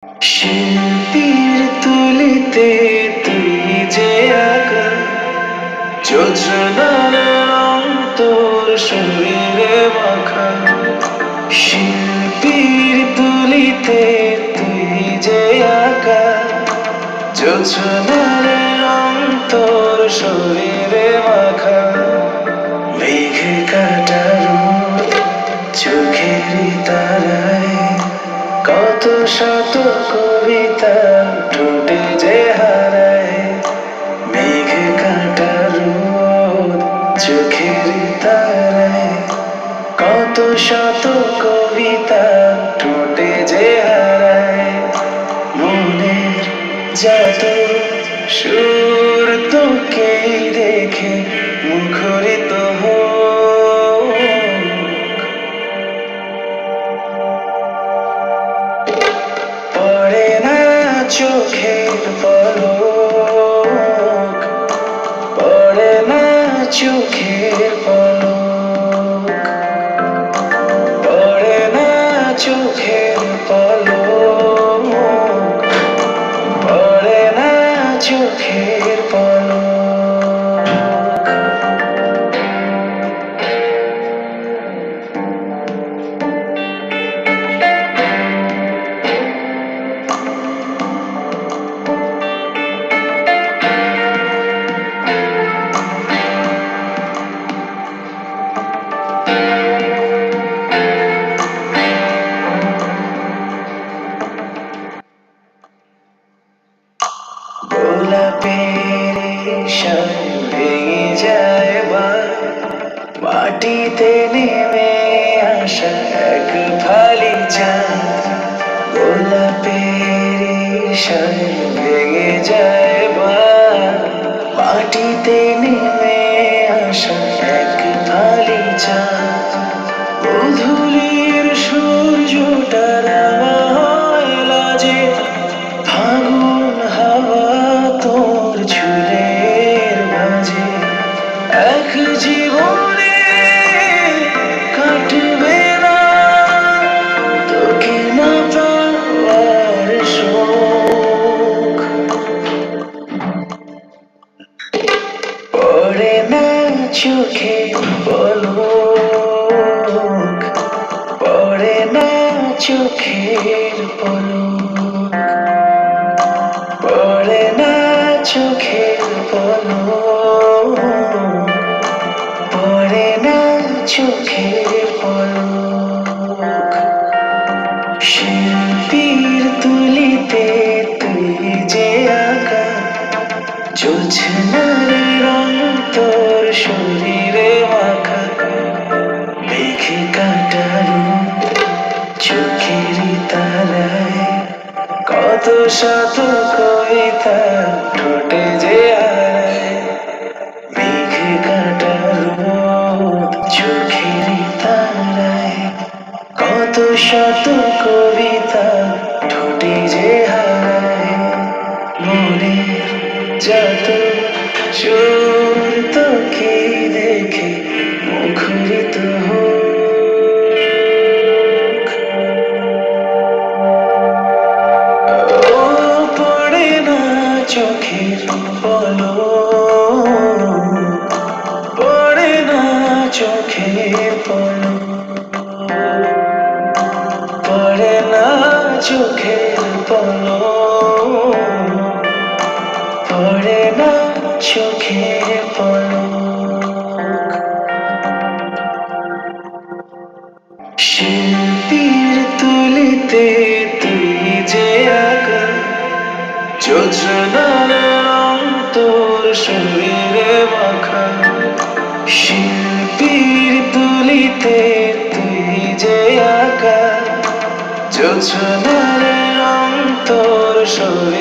শিল্পীর তুলিতে তুই যে আঁকা যোজনার রং তোর শরীরে মাখা। শিল্পীর তুলিতে তুই যে আঁকা যোজনার রং তোর শরীরে মাখা। মেঘ কাটা রোদ চোখের তারায় কত শত কবিতা ঠোঁটে যে হারায়। মেঘ কাটা রোদ চোখের তারায় কত শত কবিতা ঠোঁটে যে হারায়। মনের যত সুর তোকেই দেখে মুখরিত হোক। পড়ে না চোখের পলক, পড়ে না চোখের পলক, পড়ে না চোখের পলক, পড়ে না চোখের পলক। গোলাপের শাল ভেঙে যায় মাটিতে নেমে আসা এক ফালি চাঁদ। গোলাপের শাল ভেঙে যায় মাটিতে নেমে আসা এক ফালি চাঁদ। গোধূলির সূর্যটা রাঙায় লাজে ফাগুন হাওয়া তোর চুলের মাঝে। এক জীবনে কাটবে না তোকে না পাওয়ার শোক। পড়ে না চোখে পলক, পড়ে না চোখের পলক, পড়ে না চোখের পলক, পড়ে না চোখের পলক। শিল্পীর তুলিতে তুই যে আঁকা যোজনার রং তোর শরীরে মাখা। মেঘ কাটা রোদ চোখের তারায় কত শত কবিতা ঠোঁটে যে হারায়। মেঘ কাটা রোদ চোখের তারায় কত শত কবিতা ঠোঁটে যে হারায়। মনের যত সুর তোকে দেখে মুখরিত হোক। ও পড়ে না চোখের পলক, পড়ে না চোখের পলক, পড়ে না চোখের পলক, পড়ে না চোখের পলক। শিল্পীর তুলিতে তুই যে আঁকা যোজনার রং তোর শরীরে মাখা। শিল্পীর তুলিতে তুই যে আঁকা যোজনার রং তোর শরীরে